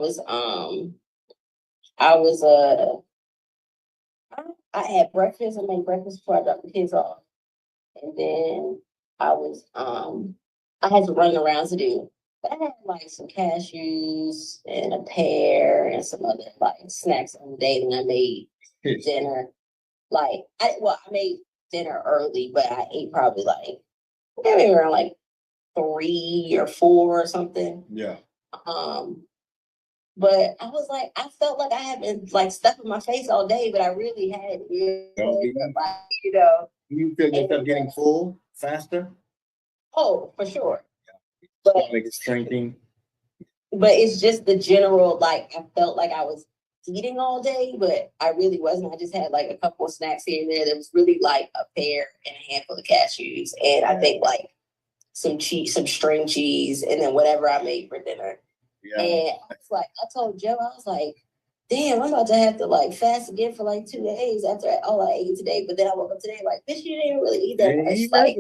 was I was I had breakfast. I made breakfast before I dropped the kids off, and then I was I had to run around to do. But I had like some cashews and a pear and some other like snacks on the day. And I made dinner. I made dinner early, but I ate probably like maybe around like 3 or 4 or something. Yeah. Um, but I was like, I felt like I had been like stuffing my face all day, but I really had, Don't be. like, you know. You feel yourself getting full faster? Oh, for sure. Like it's shrinking. But it's just the general, like, I felt like I was eating all day, but I really wasn't. I just had like a couple of snacks here and there. There was really like a pear and a handful of cashews, and I think like some cheese, some string cheese, and then whatever I made for dinner. Yeah. And I was like, I told Joe, I was like, damn, I'm about to have to like fast again for like 2 days after all I ate today. But then I woke up today like, bitch, you didn't really eat that much. Like,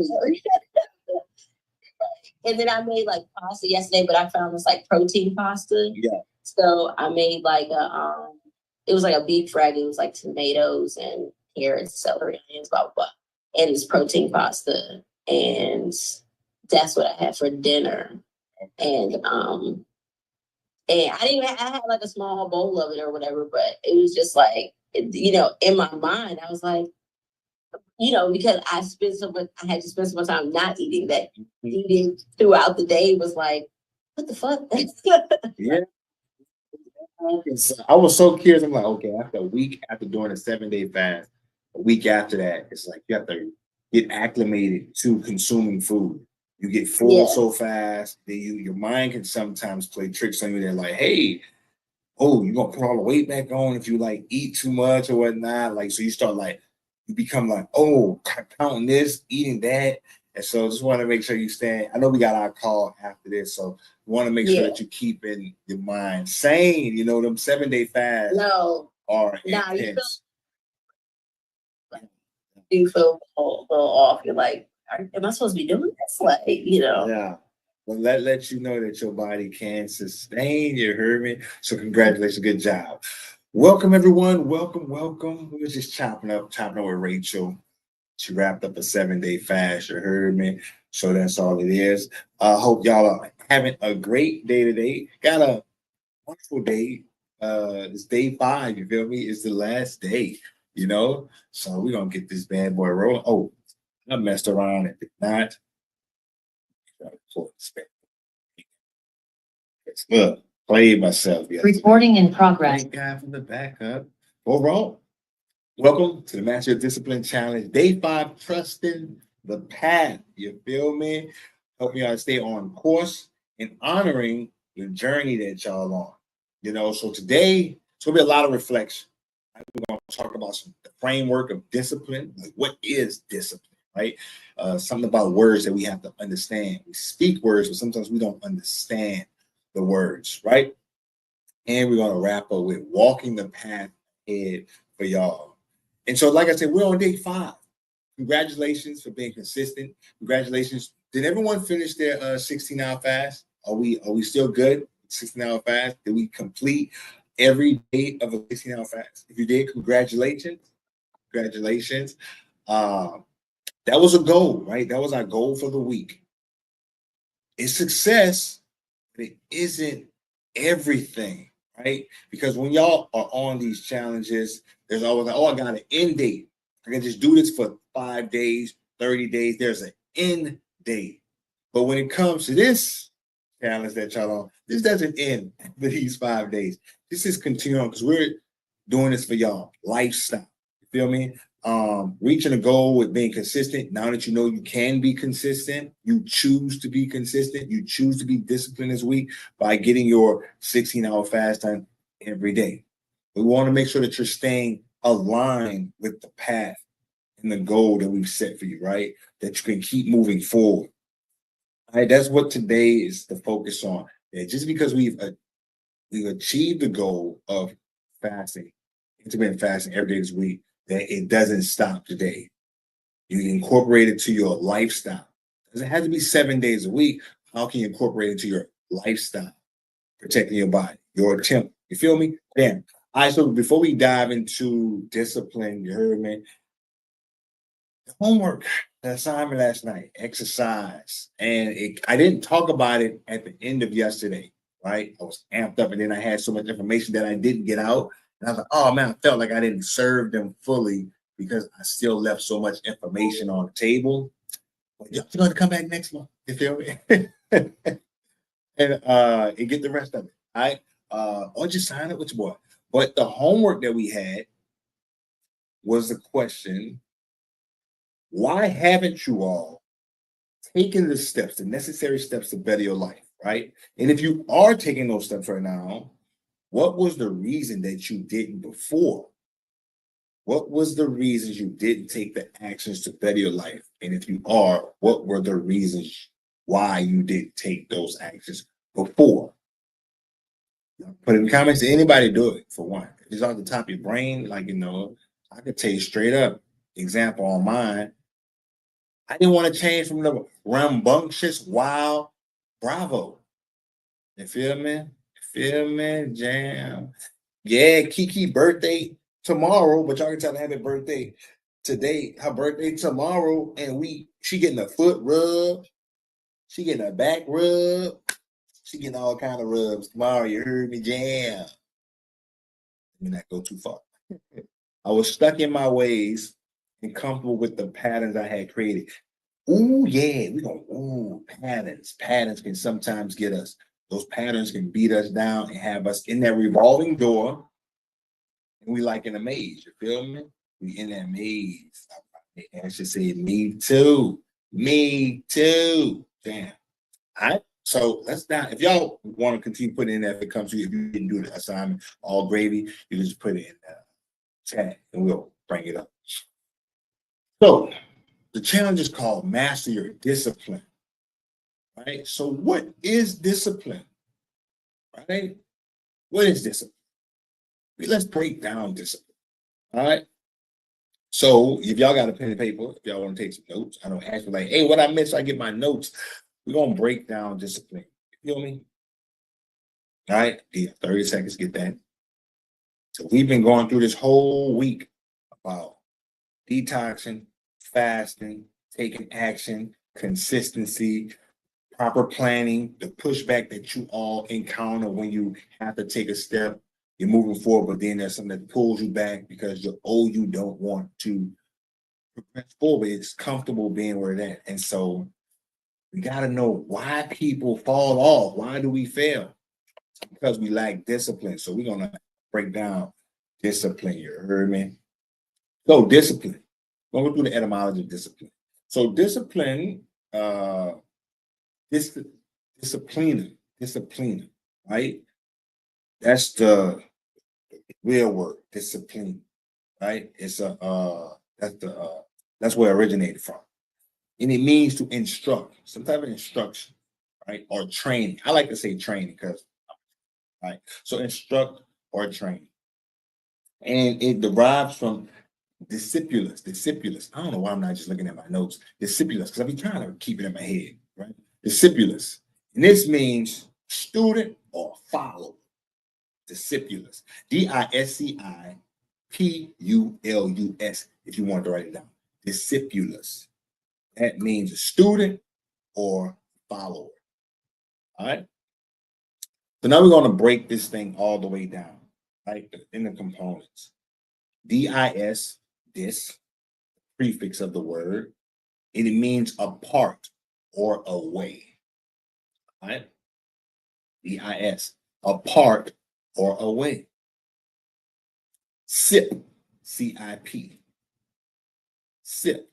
and then I made like pasta yesterday, but I found this like protein pasta. Yeah. So I made like it was like a beef ragu. It was like tomatoes and carrots, celery, onions, blah blah blah, and this protein pasta, and that's what I had for dinner. And I didn't. I had like a small bowl of it or whatever, but it was just like, in my mind, I was like, because I had to spend so much time not eating that. Eating throughout the day was like, what the fuck? Yeah. I was so curious. I'm like, okay, after a week after doing a 7-day fast, a week after that, it's like you have to get acclimated to consuming food. You get full so fast that your mind can sometimes play tricks on you. They're like, hey, oh, you're gonna put all the weight back on if you like eat too much or whatnot. Like, so you start like you become like, oh, counting this, eating that. And so just want to make sure you stand. I know we got our call after this, so we want to make sure that you keep in your mind sane. Them 7-day fasts are intense. You feel a little off. You're like, am I supposed to be doing this? Like, Yeah. Well, let you know that your body can sustain. You heard me. So congratulations, good job. Welcome everyone. Welcome. We were just chopping up with Rachel. She wrapped up a 7-day fast. You heard me. So that's all it is. Hope y'all are having a great day today. Got a wonderful day. It's day 5. You feel me? It's the last day. So we're gonna get this bad boy rolling. Oh, I messed around and did not. Look, played myself. Yesterday. Recording in progress. Thank God for the backup. Overall, welcome to the Master Discipline Challenge, day 5, trusting the path. You feel me? Helping y'all stay on course and honoring the journey that y'all on. So today it's gonna be a lot of reflection. We're gonna talk about the framework of discipline. Like, what is discipline? Right? Something about words that we have to understand. We speak words, but sometimes we don't understand the words, right? And we're going to wrap up with walking the path ahead for y'all. And so, like I said, we're on day 5. Congratulations for being consistent. Congratulations. Did everyone finish their 16-hour fast? Are we still good? 16-hour fast? Did we complete every day of a 16-hour fast? If you did, congratulations. Congratulations. That was a goal, right? That was our goal for the week. It's success, but it isn't everything, right? Because when y'all are on these challenges, there's always like, oh, I got an end date. I can just do this for 5 days, 30 days. There's an end date. But when it comes to this challenge that y'all on, this doesn't end for these 5 days. This is continuing because we're doing this for y'all. Lifestyle. You feel me? Reaching a goal with being consistent. Now that you know you can be consistent, you choose to be consistent. You choose to be disciplined this week by getting your 16-hour fast done every day. We want to make sure that you're staying aligned with the path and the goal that we've set for you, right? That you can keep moving forward. All right, that's what today is the focus on. And just because we've achieved the goal of fasting, intermittent fasting every day this week, that it doesn't stop today. You can incorporate it to your lifestyle. It doesn't have to be 7 days a week. How can you incorporate it to your lifestyle? Protecting your body, your attempt. You feel me? Damn. All right, so before we dive into discipline, you heard me. The homework, the assignment last night, exercise, and I didn't talk about it at the end of yesterday, right? I was amped up, and then I had so much information that I didn't get out, and I was like, "Oh man," I felt like I didn't serve them fully because I still left so much information on the table. But you're going to come back next month. You feel me? And get the rest of it. All right. Or just sign up with your boy. But the homework that we had was the question: why haven't you all taken the steps, the necessary steps to better your life? Right. And if you are taking those steps right now, what was the reason that you didn't before? What was the reasons you didn't take the actions to better your life? And if you are, what were the reasons why you didn't take those actions before? Put in the comments, anybody do it for one. If it's off the top of your brain, like, I could tell you straight up, example on mine, I didn't want to change from the rambunctious wild Bravo. You feel me? You feel me? Jam. Yeah, Kiki birthday tomorrow, but y'all can tell her happy birthday today. Her birthday tomorrow, and she getting a foot rub, she getting a back rub, she getting all kind of rubs tomorrow. You heard me, Jam. Let me not go too far. I was stuck in my ways and comfortable with the patterns I had created. Ooh, yeah, patterns. Patterns can sometimes get us. Those patterns can beat us down and have us in that revolving door. And we like in a maze, you feel me? We in that maze. I should say, me too. Me too. Damn. All right. So let's not, if y'all want to continue putting in that, if it comes to you, if you didn't do the assignment, all gravy, you just put it in the chat and we'll bring it up. So the challenge is called Master Your Discipline. Right? So what is discipline? Right? What is discipline? Let's break down discipline. All right. So if y'all got a pen and paper, if y'all want to take some notes, I don't ask me like, hey, what I missed, I get my notes. We're gonna break down discipline. You feel me? All right, yeah, 30 seconds, get that. So we've been going through this whole week about detoxing, fasting, taking action, consistency, proper planning, the pushback that you all encounter when you have to take a step. You're moving forward, but then there's something that pulls you back because you don't want to progress forward. It's comfortable being where it's at. And so we got to know why people fall off. Why do we fail? Because we lack discipline. So we're going to break down discipline. You heard me? So discipline. We're going to go through the etymology of discipline. So discipline, disciplina, right? That's the real word, discipline, right? It's that's where it originated from. And it means to instruct, some type of instruction, right? Or training. I like to say training because, right? So instruct or train. And it derives from discipulus. I don't know why I'm not just looking at my notes. Discipulus, because I've been trying to keep it in my head, right? Discipulus. And this means student or follower. Discipulus. Discipulus. If you want to write it down. Discipulus. That means a student or follower. All right. So now we're going to break this thing all the way down, right? In the components. This, prefix of the word, and it means apart or away. All right. Apart or away. Sip, C-I-P. Sip.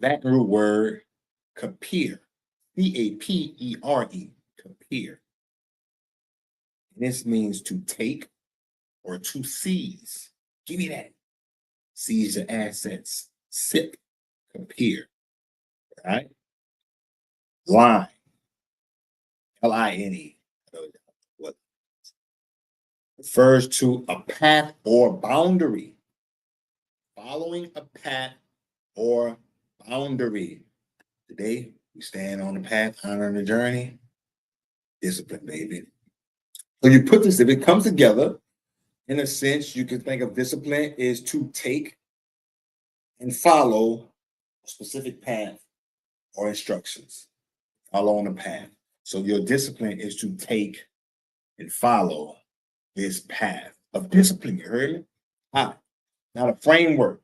Latin root word, capere, C-A-P-E-R-E, capere. And this means to take or to seize. Give me that. Seize your assets. Sip, capere. All right. Line, L-I-N-E. What refers to a path or boundary. Following a path or boundary. Today, we stand on the path, honoring the journey. Discipline, baby. So you put this, if it comes together, in a sense, you can think of discipline is to take and follow a specific path or instructions. Follow on the path. So your discipline is to take and follow this path of discipline. You heard me? All right. Now the framework.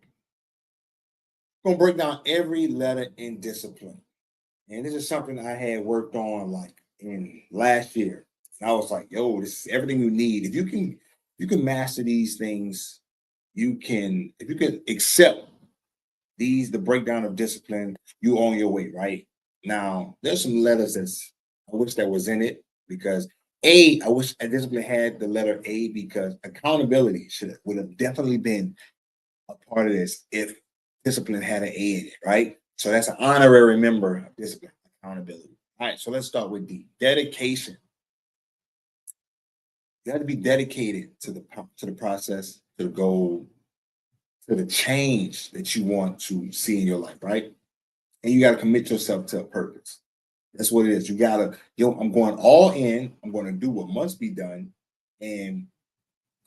I'm gonna break down every letter in discipline. And this is something I had worked on like in last year. And I was like, yo, this is everything you need. If you can master these things, if you can accept the breakdown of discipline, you on your way, right? Now, there's some letters I wish that was in it because I wish a discipline had the letter A because accountability would have definitely been a part of this if discipline had an A in it, right? So that's an honorary member of discipline, accountability. All right, so let's start with D. Dedication. You have to be dedicated to the process, to the goal, to the change that you want to see in your life, right? And you got to commit yourself to a purpose. That's what it is. You gotta, I'm going all in. I'm going to do what must be done, and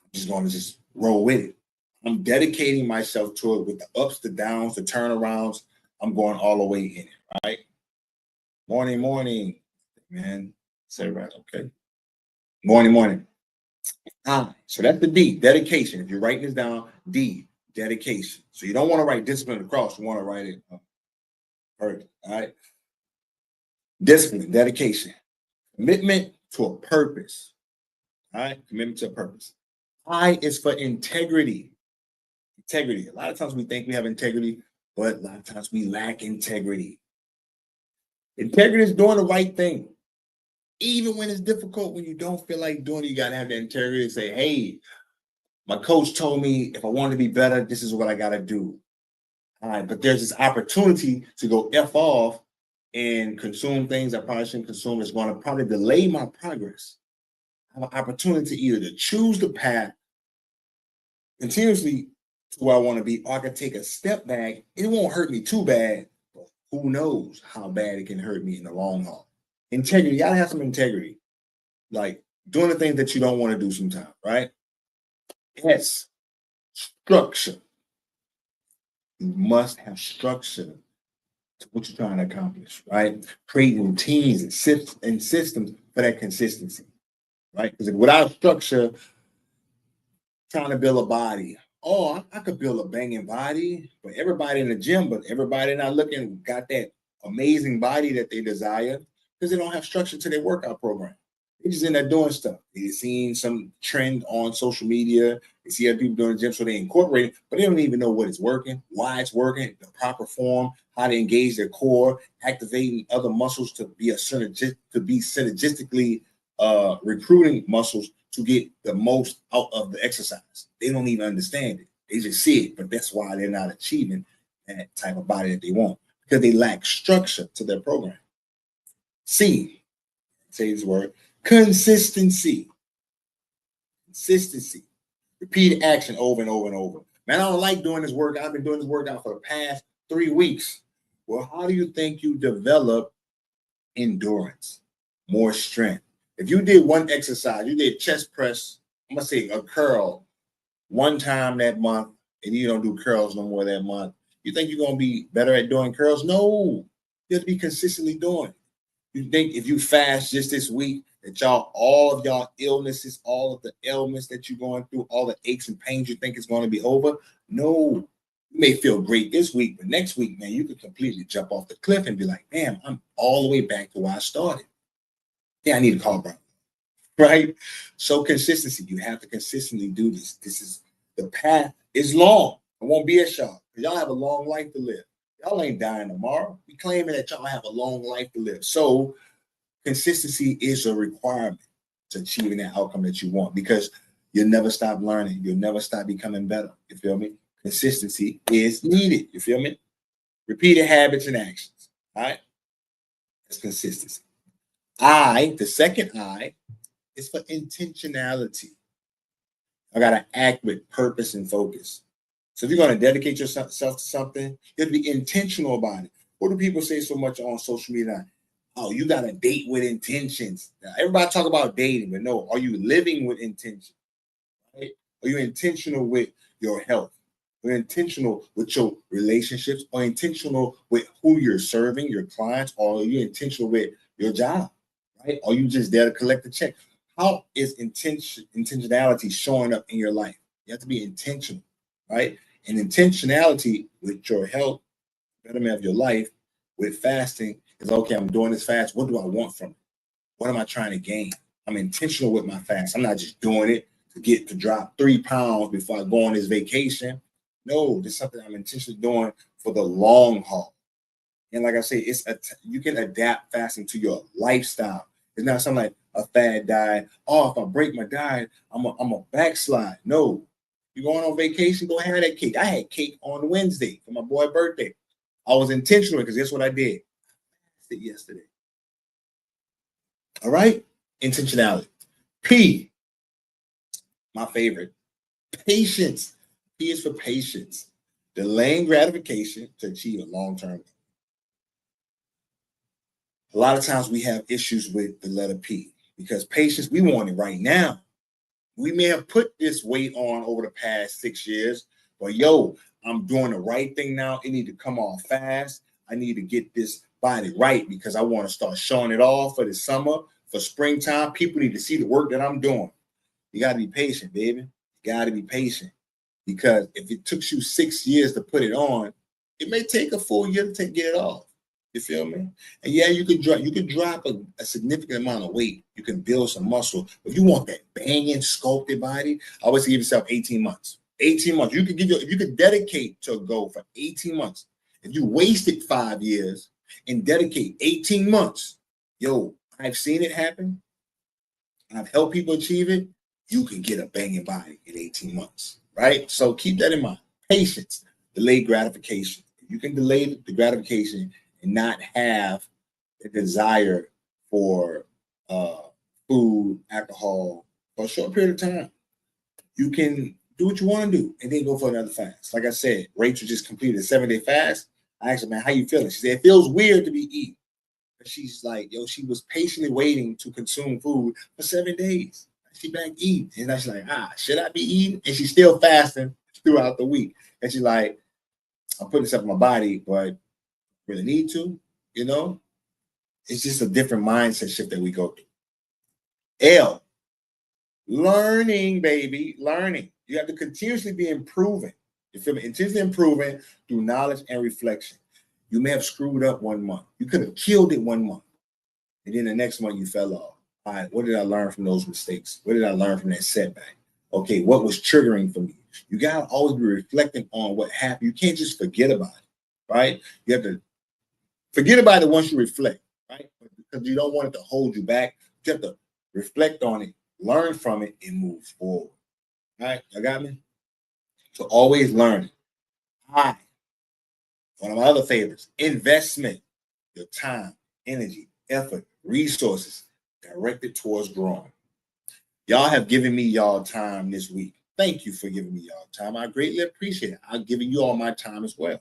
I'm just going to just roll with it. I'm dedicating myself to it with the ups, the downs, the turnarounds. I'm going all the way in it, right? Morning, man. Say right, okay. Morning. So that's the D, dedication. If you're writing this down, D, dedication. So you don't want to write discipline across. You want to write it perfect. All right. Discipline, dedication, commitment to a purpose. All right. Commitment to a purpose. I is for integrity. Integrity. A lot of times we think we have integrity, but a lot of times we lack integrity. Integrity is doing the right thing. Even when it's difficult, when you don't feel like doing it, you got to have the integrity and say, hey, my coach told me if I want to be better, this is what I got to do. All right, but there's this opportunity to go F off and consume things I probably shouldn't consume. It's going to probably delay my progress. I have an opportunity either to choose the path continuously to where I want to be, or I can take a step back. It won't hurt me too bad, but who knows how bad it can hurt me in the long haul. Integrity, you gotta have some integrity. Like doing the things that you don't want to do sometimes, right? S, structure. You must have structure to what you're trying to accomplish, right? Create routines and systems for that consistency, right? Because without structure, trying to build a body. Oh, I could build a banging body, but everybody in the gym, but everybody not looking got that amazing body that they desire because they don't have structure to their workout program. They just in there doing stuff. They're seeing some trend on social media. They see other people doing the gym, so they incorporate it, but they don't even know what is working, why it's working, the proper form, how to engage their core, activating other muscles to be synergistically recruiting muscles to get the most out of the exercise. They don't even understand it. They just see it, but that's why they're not achieving that type of body that they want because they lack structure to their program. C, say this word, consistency. Consistency. Repeat action over and over and over. Man, I don't like doing this work. I've been doing this workout for the past 3 weeks. Well, how do you think you develop endurance, more strength? If you did one exercise, you did chest press, I'm going to say a curl one time that month, and you don't do curls no more that month, you think you're going to be better at doing curls? No. You have to be consistently doing it. You think if you fast just this week, that all of y'all illnesses, all of the ailments that you're going through, all the aches and pains you think is going to be over? No. You may feel great this week, but next week, man, you could completely jump off the cliff and be like, damn, I'm all the way back to where I started. Yeah, I need to call Brown. Right? So consistency. You have to consistently do this. This is the path is long. It won't be as short. Y'all have a long life to live. Y'all ain't dying tomorrow. We claiming that y'all have a long life to live. So consistency is a requirement to achieving that outcome that you want because you'll never stop learning. You'll never stop becoming better. You feel me? Consistency is needed. You feel me? Repeated habits and actions. All right? That's consistency. The second I, is for intentionality. I got to act with purpose and focus. So if you're going to dedicate yourself to something, you have to be intentional about it. What do people say so much on social media? Oh, you got to date with intentions. Now, everybody talk about dating, but no, are you living with intention? Right? Are you intentional with your health? Are you intentional with your relationships? Are you intentional with who you're serving, your clients? Or are you intentional with your job? Right? Are you just there to collect the check? How is intentionality showing up in your life? You have to be intentional, right? And intentionality with your health, betterment of your life, with fasting is okay. I'm doing this fast. What do I want from it? What am I trying to gain? I'm intentional with my fast. I'm not just doing it to drop 3 pounds before I go on this vacation. No, this is something I'm intentionally doing for the long haul. And like I say, you can adapt fasting to your lifestyle. It's not something like a fad diet. Oh, if I break my diet, I'm a backslide. No, you're going on vacation, go have that cake. I had cake on Wednesday for my boy's birthday. I was intentional because that's what I did. I did yesterday. All right, intentionality. P, my favorite, patience. P is for patience. Delaying gratification to achieve a long-term. A lot of times we have issues with the letter P because patience, we want it right now. We may have put this weight on over the past 6 years, but I'm doing the right thing now. It need to come off fast. I need to get this body right because I want to start showing it off for the summer, for springtime. People need to see the work that I'm doing. You got to be patient, baby. You got to be patient because if it took you 6 years to put it on, it may take a full year to get it off. You feel me? And yeah, you could drop a significant amount of weight. You can build some muscle. If you want that banging, sculpted body, I always give yourself 18 months. 18 months. If you could dedicate to a goal for 18 months. If you wasted 5 years and dedicate 18 months, I've seen it happen. I've helped people achieve it. You can get a banging body in 18 months, right? So keep that in mind. Patience, delayed gratification. You can delay the gratification and not have a desire for food, alcohol for a short period of time. You can do what you want to do and then go for another fast. Like I said, Rachel just completed a 7-day fast. I asked her, man, how you feeling? She said, it feels weird to be eating. She's like, she was patiently waiting to consume food for 7 days. She back eating. And she's like, should I be eating? And she's still fasting throughout the week. And she's like, I'm putting stuff in my body, but really need to, it's just a different mindset shift that we go through. L, learning, baby, learning. You have to continuously be improving. You feel me? Continuously improving through knowledge and reflection. You may have screwed up 1 month. You could have killed it 1 month. And then the next month you fell off. All right, what did I learn from those mistakes? What did I learn from that setback? Okay, what was triggering for me? You got to always be reflecting on what happened. You can't just forget about it, right? You have to forget about it once you reflect, right? Because you don't want it to hold you back. You have to reflect on it, learn from it, and move forward. All right, you got me? So always learn. I, one of my other favorites, investment, your time, energy, effort, resources directed towards growing. Y'all have given me y'all time this week. Thank you for giving me y'all time. I greatly appreciate it. I'm giving you all my time as well.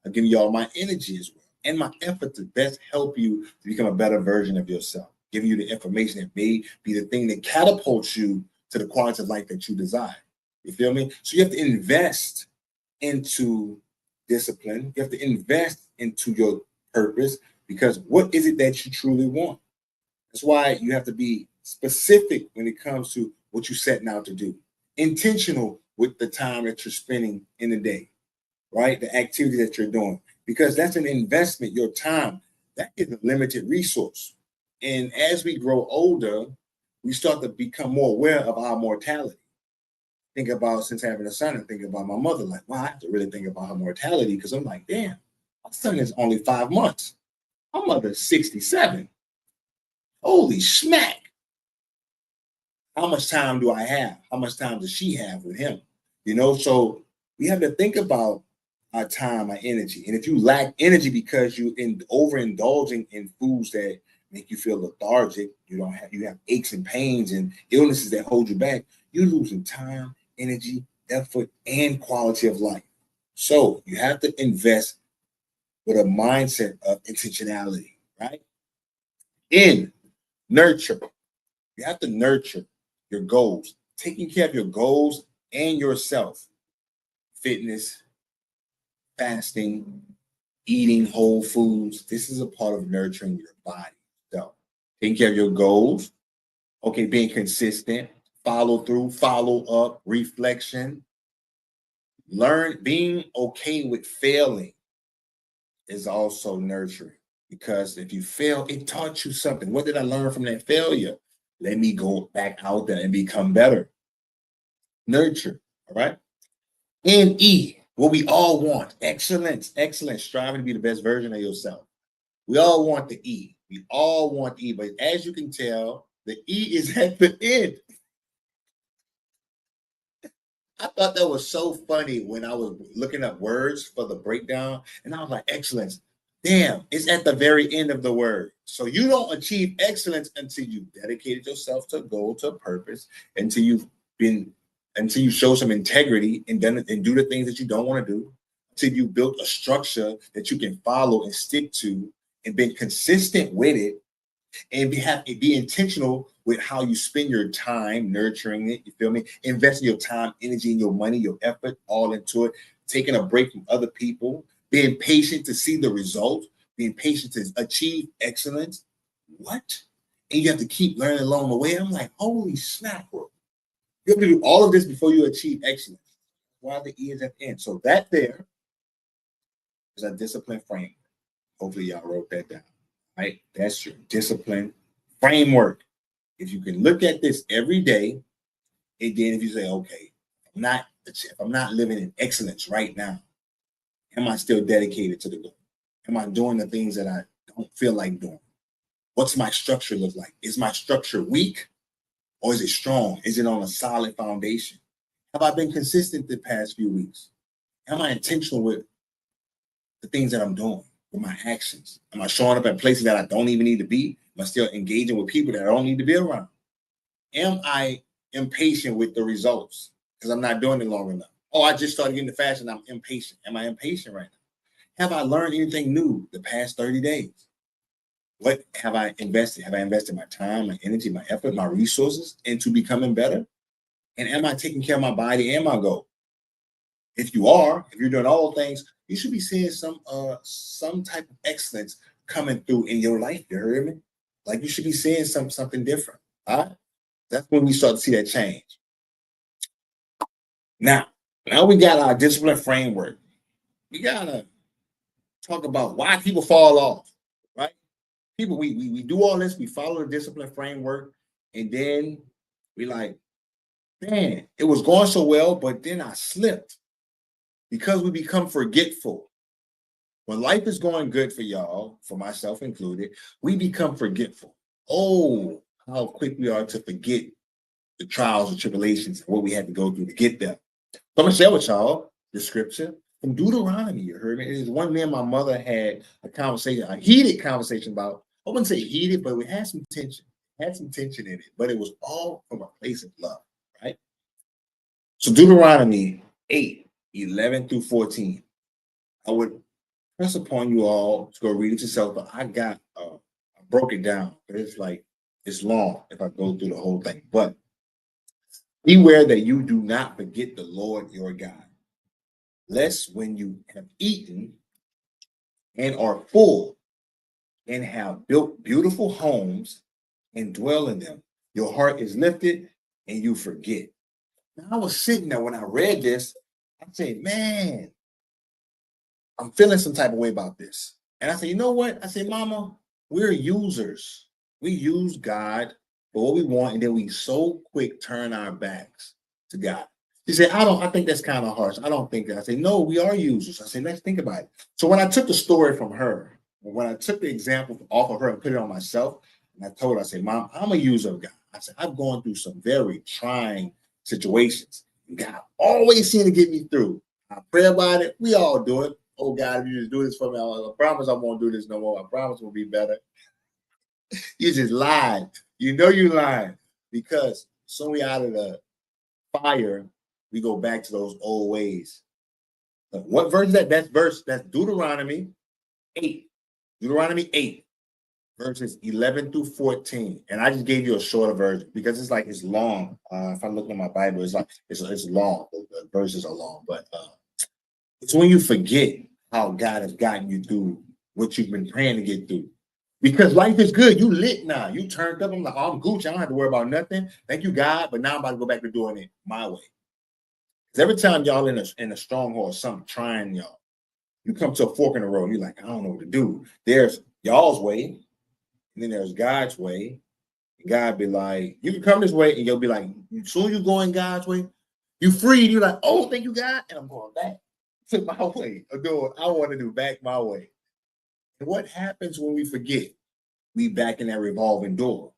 I'm giving you all my energy as well and my effort to best help you to become a better version of yourself, giving you the information that may be the thing that catapults you to the quality of life that you desire. You feel me? So you have to invest into discipline. You have to invest into your purpose because what is it that you truly want? That's why you have to be specific when it comes to what you're setting out to do. Intentional with the time that you're spending in the day, right? The activity that you're doing, because that's an investment. Your time, that is a limited resource. And as we grow older, we start to become more aware of our mortality. Think about, since having a son, and think about my mother, like, wow, I have to really think about her mortality because I'm like, damn, my son is only 5 months. My mother's 67. Holy smack. How much time do I have? How much time does she have with him? So we have to think about our time, our energy. And if you lack energy because you overindulging in foods that make you feel lethargic, you have aches and pains and illnesses that hold you back, you're losing time, energy, effort, and quality of life. So you have to invest with a mindset of intentionality, right? In nurture. You have to nurture your goals, taking care of your goals and yourself. Fitness, fasting, eating whole foods. This is a part of nurturing your body. So, taking care of your goals, okay, being consistent, follow through, follow up, reflection, learn, being okay with failing is also nurturing because if you fail, it taught you something. What did I learn from that failure? Let me go back out there and become better. Nurture, all right? And E, what we all want, excellence, excellence, striving to be the best version of yourself. We all want the E. We all want E, but as you can tell, the E is at the end. I thought that was so funny when I was looking up words for the breakdown, and I was like, excellence. Damn, it's at the very end of the word. So you don't achieve excellence until you've dedicated yourself to a goal, to a purpose, until you've been, until you show some integrity and done and do the things that you don't want to do, until you built a structure that you can follow and stick to and been consistent with it and be intentional with how you spend your time nurturing it. You feel me? Investing your time, energy, and your money, your effort all into it. Taking a break from other people. Being patient to see the result. Being patient to achieve excellence. What? And you have to keep learning along the way. I'm like, holy snap, bro. You have to do all of this before you achieve excellence. Why the E is at the end. So that there is a discipline framework. Hopefully y'all wrote that down. Right? That's your discipline framework. If you can look at this every day, and then if you say, okay, if I'm not living in excellence right now, am I still dedicated to the goal? Am I doing the things that I don't feel like doing? What's my structure look like? Is my structure weak or is it strong? Is it on a solid foundation? Have I been consistent the past few weeks? Am I intentional with the things that I'm doing? With my actions? Am I showing up at places that I don't even need to be? Am I still engaging with people that I don't need to be around? Am I impatient with the results because I'm not doing it long enough? Oh, I just started getting the fashion. I'm impatient. Am I impatient right now? Have I learned anything new the past 30 days? What have I invested? Have I invested my time, my energy, my effort, my resources into becoming better? And am I taking care of my body and my goal? If you're doing all things, you should be seeing some type of excellence coming through in your life. You heard me? Like you should be seeing something different. All right. That's when we start to see that change. Now we got our discipline framework. We gotta talk about why people fall off, right? People, we do all this, we follow the discipline framework, and then we like, man, it was going so well, but then I slipped because we become forgetful. When life is going good for y'all, for myself included, we become forgetful. Oh, how quick we are to forget the trials and tribulations and what we had to go through to get there. So I'm gonna share with y'all the scripture from Deuteronomy. You heard me. It is one man, my mother had a heated conversation about. I wouldn't say heated, but we had some tension. Had some tension in it, but it was all from a place of love, right? So Deuteronomy 8:11 through 14. I would press upon you all to go read it yourself, but I broke it down. It's long if I go through the whole thing. But beware that you do not forget the Lord your God, lest when you have eaten and are full and have built beautiful homes and dwell in them, your heart is lifted and you forget. Now, I was sitting there when I read this, I said, man, I'm feeling some type of way about this. And I said, you know what? I said, Mama, we're users. We use God for what we want, and then we so quick turn our backs to God. She said, I think that's kind of harsh. I don't think that. I said, no, we are users. I said, let's think about it. So when I took the story from her, when I took the example off of her and put it on myself, and I told her, I said, Mom, I'm a user of God. I said, I've gone through some very trying situations. And God always seemed to get me through. I pray about it. We all do it. Oh, God, if you just do this for me, I promise I won't do this no more. I promise we'll be better. You just lied. You know you lied. Because soon we out of the fire, we go back to those old ways. What verse is that? That's Deuteronomy 8. Deuteronomy 8. verses 11 through 14. And I just gave you a shorter version because it's long. If I look in my Bible, it's long. The verses are long, but it's when you forget how God has gotten you through what you've been praying to get through. Because life is good. You lit now. You turned up. I'm like, oh, I'm Gucci. I don't have to worry about nothing. Thank you, God. But now I'm about to go back to doing it my way. Because every time y'all in a stronghold or something trying y'all, you come to a fork in the road. You're like, I don't know what to do. There's y'all's way, and then there's God's way. And God be like, you can come this way, and you'll be like, as soon as you go in God's way, you free. You're like, oh, thank you, God. And I'm going back to my way of doing what I want to do back my way. And what happens when we forget? We back in that revolving door.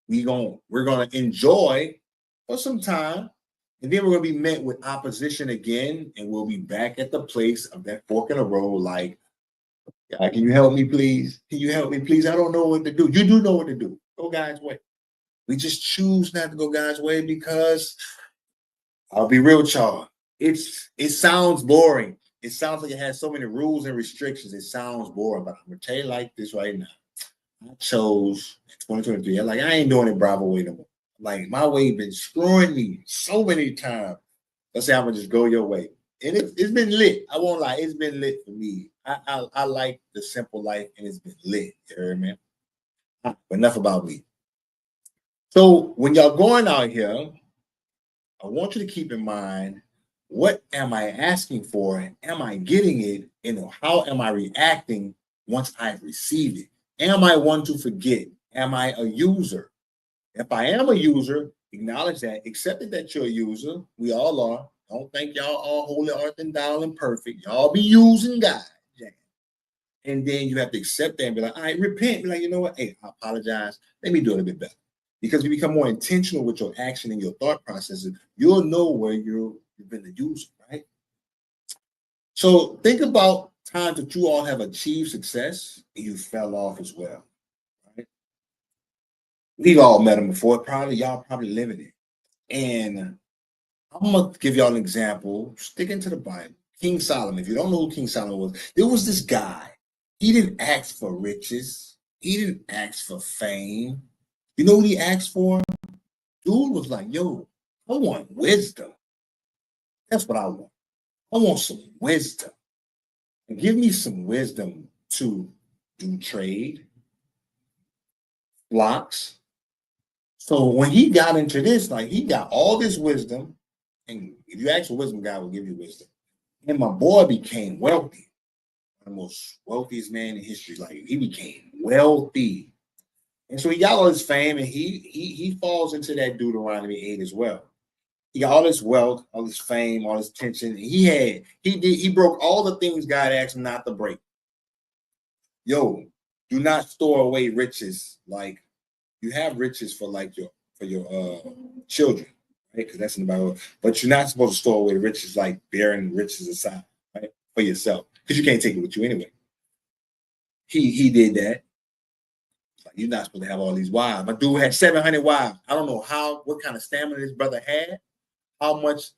We're gonna enjoy for some time, and then we're gonna be met with opposition again, and we'll be back at the place of that fork in the road. Like, God, can you help me, please? Can you help me, please? I don't know what to do. You do know what to do. Go God's way. We just choose not to go God's way because I'll be real, y'all. It sounds boring. It sounds like it has so many rules and restrictions. It sounds boring, but I'm gonna tell you like this right now. I chose 2023. I'm like, I ain't doing it Bravo way no more. Like my way been screwing me so many times. Let's say I'm gonna just go your way. And it's been lit. I won't lie, it's been lit for me. I like the simple life and it's been lit. You heard me? But enough about me. So when y'all going out here, I want you to keep in mind, what am I asking for? Am I getting it? And how am I reacting once I've received it? Am I one to forget? Am I a user? If I am a user, acknowledge that, accept that you're a user. We all are. Don't think y'all all holy, earth, and dial and perfect. Y'all be using God. And then you have to accept that and be like, all right, repent. Be like, you know what? Hey, I apologize. Let me do it a bit better. Because if you become more intentional with your action and your thought processes, you'll know where you've been the user, right? So think about times that you all have achieved success and you fell off as well, right? We've all met them before. Probably y'all probably living it. And I'm gonna give y'all an example. Sticking to the Bible, King Solomon. If you don't know who King Solomon was, there was this guy. He didn't ask for riches. He didn't ask for fame. You know what he asked for? Dude was like, yo, I want wisdom. That's what I want. I want some wisdom. And give me some wisdom to do trade, flocks. So when he got into this, like he got all this wisdom. And if you ask for wisdom, God will give you wisdom. And my boy became wealthy. One of the most wealthiest man in history. Like he became wealthy. And so he got all this fame, and he falls into that Deuteronomy 8 as well. He got all this wealth, all this fame, all this attention. He broke all the things God asked him not to break. Yo, do not store away riches. Like you have riches for your children, right? Because that's in the Bible. But you're not supposed to store away riches like bearing riches aside, right? For yourself. Because you can't take it with you anyway. He did that. Like, you're not supposed to have all these wives. My dude had 700 wives. I don't know what kind of stamina this brother had, how much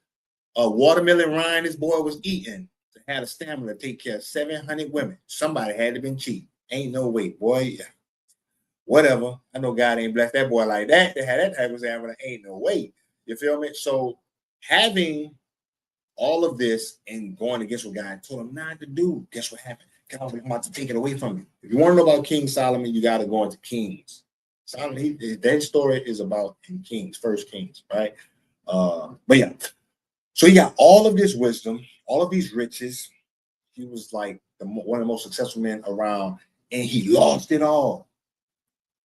watermelon rind this boy was eating to have a stamina to take care of 700 women. Somebody had to been cheap. Ain't no way, boy. Yeah. Whatever. I know God ain't blessed that boy like that. They had that type of stamina. Ain't no way. You feel me? So having all of this and going against what God told him not to do, guess what happened? God was about to take it away from you. If you want to know about King Solomon, you got to go into Kings. Solomon, that story is about in Kings, First Kings, right? But yeah, so he got all of this wisdom, all of these riches. He was like one of the most successful men around, and he lost it all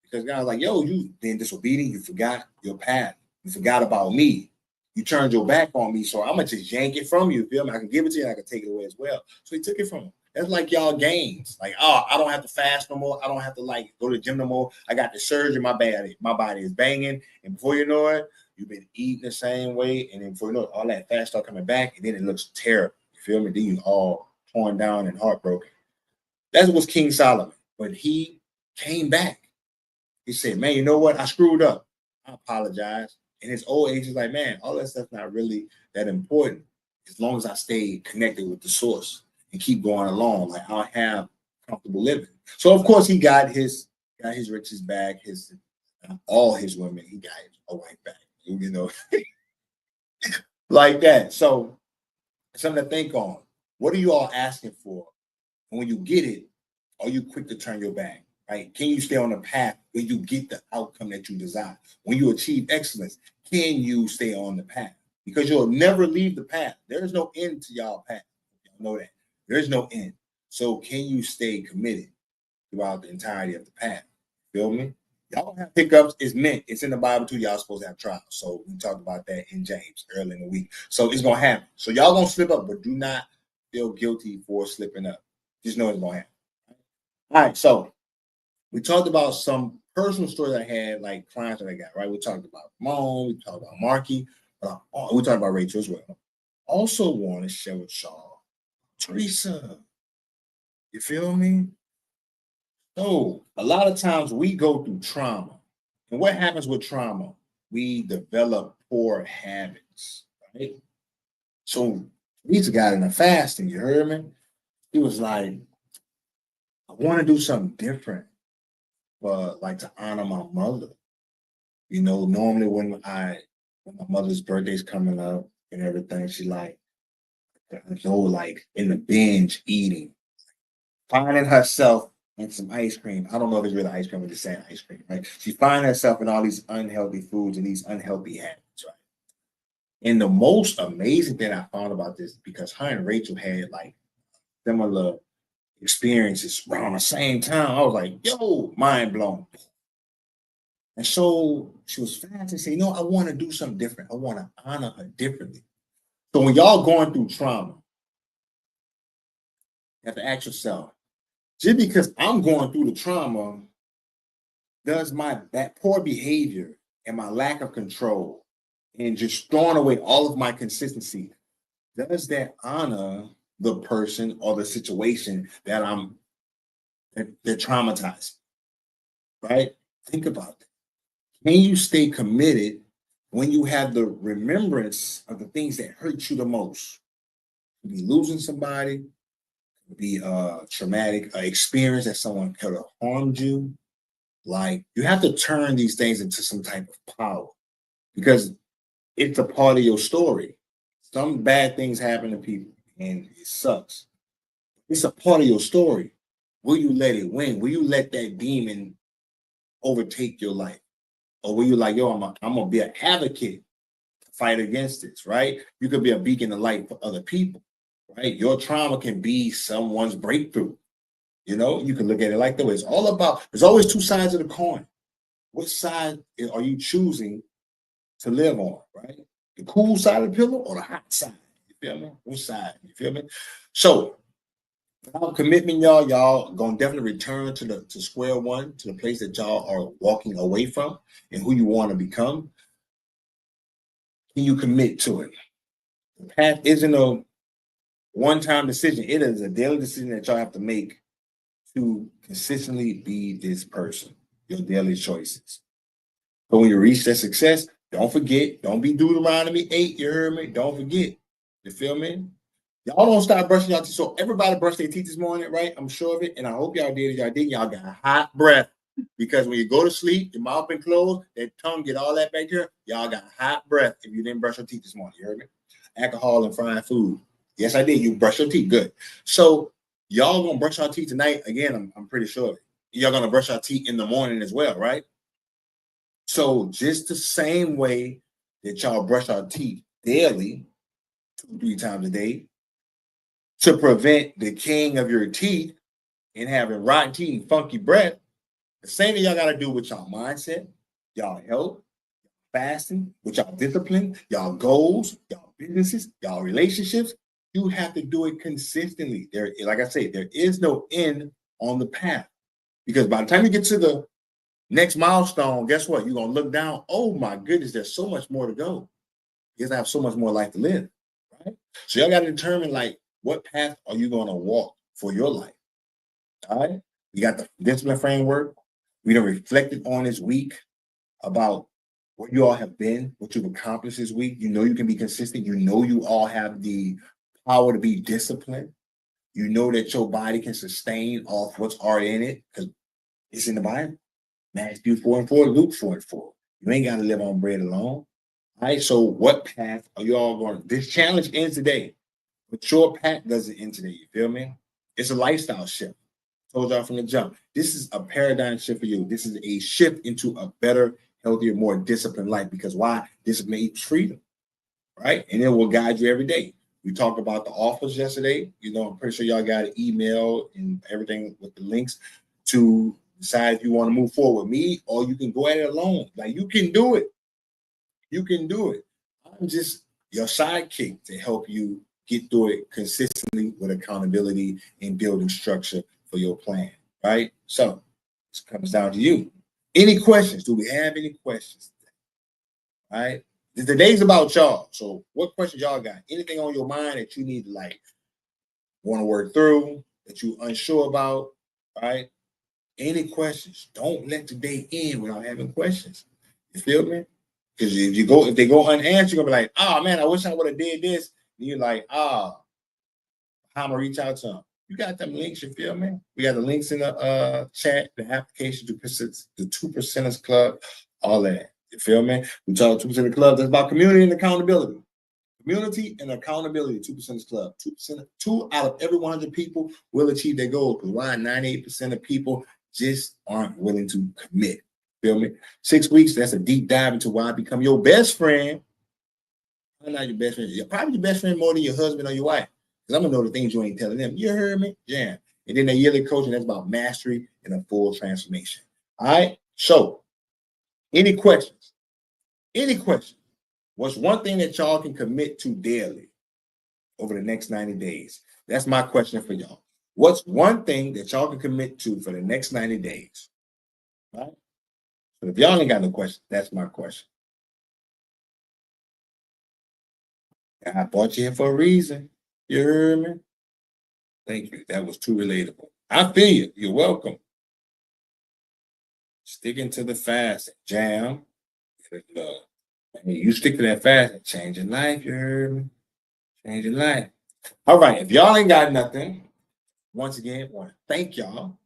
because God was like, "Yo, you being disobedient, you forgot your path, you forgot about me, you turned your back on me. So I'm gonna just yank it from you. Feel me? I can give it to you, I can take it away as well." So he took it from him. That's like y'all gains. Like, oh, I don't have to fast no more. I don't have to like go to the gym no more. I got the surgery. My body is banging, and before you know it, you've been eating the same way, and then before you know it, all that fat start coming back, and then it looks terrible. You feel me? Then you all torn down and heartbroken. That was King Solomon, but he came back. He said, "Man, you know what? I screwed up. I apologize." In his old age, he's like, "Man, all that stuff's not really that important as long as I stay connected with the source and keep going along. Like I'll have comfortable living." So of course he got his got his riches back, all his women, he got a wife back, you know, like that. So something to think on. What are you all asking for? And when you get it, are you quick to turn your back? Right? Can you stay on the path when you get the outcome that you desire? When you achieve excellence, can you stay on the path? Because you'll never leave the path. There is no end to y'all path. Y'all know that. There's no end. So can you stay committed throughout the entirety of the path? Feel me? Y'all have hiccups. It's in the Bible too. Y'all supposed to have trials. So we talked about that in James early in the week. So it's gonna happen. So y'all gonna slip up, but do not feel guilty for slipping up. Just know it's gonna happen. All right. So we talked about some personal stories I had, like clients that I got. Right. We talked about Ramon. We talked about Marky. We talked about Rachel as well. Also want to share with y'all Teresa. You feel me? So a lot of times we go through trauma. And what happens with trauma? We develop poor habits, right? So Teresa got in a fasting, you heard me? He was like, I want to do something different, but like to honor my mother. You know, normally when my mother's birthday's coming up and everything, she like go like in the binge eating, finding herself in some ice cream. I don't know if it's really ice cream or just saying ice cream, right? She finds herself in all these unhealthy foods and these unhealthy habits, right? And the most amazing thing I found about this, because her and Rachel had like similar experiences around the same time, I was like, yo, mind blown. And so she was fast and said, you know, I want to do something different. I want to honor her differently. So when y'all going through trauma, you have to ask yourself, just because I'm going through the trauma, does that poor behavior and my lack of control and just throwing away all of my consistency, does that honor the person or the situation that they're traumatized? Right? Think about that. Can you stay committed when you have the remembrance of the things that hurt you the most? Could be losing somebody, could be a traumatic experience that someone could have harmed you. Like you have to turn these things into some type of power because it's a part of your story. Some bad things happen to people and it sucks. It's a part of your story. Will you let it win? Will you let that demon overtake your life? Or will you like, yo, I'm gonna be an advocate to fight against this, right? You could be a beacon of light for other people, right? Your trauma can be someone's breakthrough. You know, you can look at it like that way. It's all about, there's always two sides of the coin. Which side are you choosing to live on, right? The cool side of the pillow or the hot side? You feel me? Which side? You feel me? So, without commitment, y'all gonna definitely return to square one, to the place that y'all are walking away from and who you want to become. Can you commit to it? The path isn't a one-time decision. It is a daily decision that y'all have to make to consistently be this person, your daily choices. But when you reach that success, don't forget, don't be Deuteronomy 8, you heard me? Don't forget. You feel me? Y'all don't stop brushing your teeth. So everybody brushed their teeth this morning, right? I'm sure of it. And I hope y'all did. Y'all did. Y'all got a hot breath. Because when you go to sleep, your mouth been closed, that tongue get all that bacteria. Y'all got hot breath if you didn't brush your teeth this morning. You heard me? Alcohol and fried food. Yes, I did. You brush your teeth. Good. So y'all gonna brush your teeth tonight. Again, I'm pretty sure. Y'all gonna brush your teeth in the morning as well, right? So just the same way that y'all brush our teeth daily, 2-3 times a day, to prevent the king of your teeth and having rotten teeth and funky breath, the same thing y'all got to do with y'all mindset, y'all health, fasting, with y'all discipline, y'all goals, y'all businesses, y'all relationships. You have to do it consistently. There, like I say, there is no end on the path. Because by the time you get to the next milestone, guess what? You're going to look down. Oh my goodness, there's so much more to go. Because I have so much more life to live, right? So y'all got to determine like what path are you going to walk for your life, all right? You got the discipline framework. We done reflected on this week about what you all have been, what you've accomplished this week. You know you can be consistent. You know you all have the power to be disciplined. You know that your body can sustain off what's already in it because it's in the Bible. Matthew 4:4, Luke 4:4. You ain't got to live on bread alone. All right. So what path are you all going? This challenge ends today, but your path doesn't end today. You feel me? It's a lifestyle shift. Told y'all from the jump. This is a paradigm shift for you. This is a shift into a better, healthier, more disciplined life. Because why? Discipline equals freedom, right? And it will guide you every day. We talked about the offers yesterday. You know, I'm pretty sure y'all got an email and everything with the links to decide if you want to move forward with me or you can go at it alone. Like, you can do it. You can do it. I'm just your sidekick to help you get through it consistently with accountability and building structure for your plan, right? So this comes down to you. Any questions? Do we have any questions? All right. The day's about y'all. So what questions y'all got? Anything on your mind that you need to want to work through, that you're unsure about, right? Any questions? Don't let the day end without having questions. You feel me? Because if they go unanswered, you're gonna be like, oh man, I wish I would have did this. And you're like, how am I gonna reach out to them? You got them links, you feel me? We got the links in the chat, the application to the 2%ers Club, all that. You feel me? We talk 2% Club. That's about community and accountability. Community and accountability, 2%ers Club. 2 out of every 100 people will achieve their goals. Because why? 98% of people just aren't willing to commit. Feel me? 6 weeks, that's a deep dive into why I become your best friend. I'm not your best friend. You're probably your best friend more than your husband or your wife. Because I'm going to know the things you ain't telling them. You heard me? Yeah. And then the yearly coaching, that's about mastery and a full transformation. All right? So, any questions? Any questions? What's one thing that y'all can commit to daily over the next 90 days? That's my question for y'all. What's one thing that y'all can commit to for the next 90 days? All right? But if y'all ain't got no question, that's my question. I brought you here for a reason. You heard me? Thank you. That was too relatable. I feel you. You're welcome. Sticking to the fast, jam. You stick to that fast and change your life. You heard me? Change your life. All right. If y'all ain't got nothing, once again, I want to thank y'all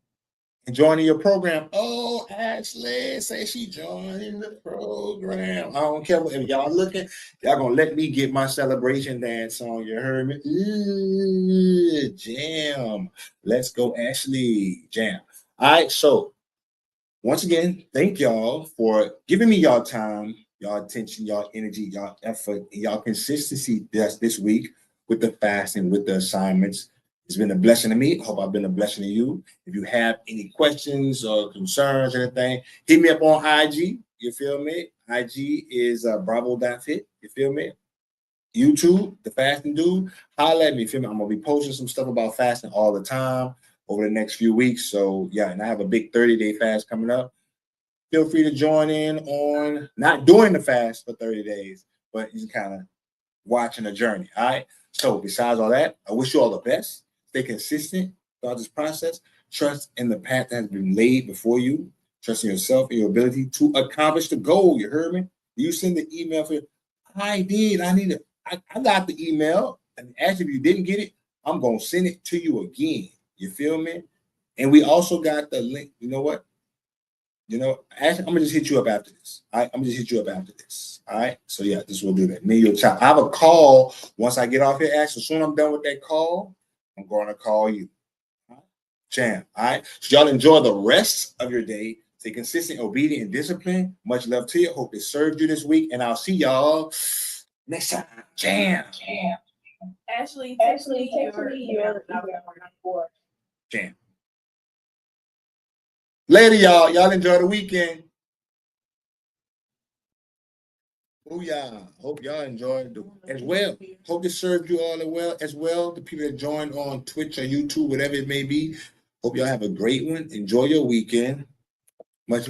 and joining your program. Oh, Ashley, say she joining the program. I don't care if y'all looking. Y'all gonna let me get my celebration dance on. You heard me? Ooh, jam. Let's go, Ashley. Jam. All right. So once again, thank y'all for giving me y'all time, y'all attention, y'all energy, y'all effort, and y'all consistency this week with the fasting, with the assignments. It's been a blessing to me. Hope I've been a blessing to you. If you have any questions or concerns or anything, hit me up on IG. You feel me? IG is bravo.fit. You feel me? YouTube, the fasting dude. Holla at me. Feel me? I'm gonna be posting some stuff about fasting all the time over the next few weeks. So yeah, and I have a big 30-day fast coming up. Feel free to join in on not doing the fast for 30 days, but you kind of watching the journey. All right. So besides all that, I wish you all the best. Stay consistent throughout this process. Trust in the path that has been laid before you. Trust in yourself and your ability to accomplish the goal. You heard me? You send the email for I did. I got the email. And actually, if you didn't get it, I'm gonna send it to you again. You feel me? And we also got the link. You know what? Actually, I'm gonna just hit you up after this. All right, I'm gonna just hit you up after this. All right. So yeah, this will do that. Me and your child. I have a call once I get off here. Actually, as soon as I'm done with that call, I'm going to call you. All right? Jam. All right. So y'all enjoy the rest of your day. Stay consistent, obedient, and disciplined. Much love to you. Hope it served you this week, and I'll see y'all next time. Jam. Ashley, text me your Jam. Later, y'all. Y'all enjoy the weekend. Booyah. Hope y'all enjoyed as well. Hope it served you all as well. The people that joined on Twitch or YouTube, whatever it may be. Hope y'all have a great one. Enjoy your weekend. Much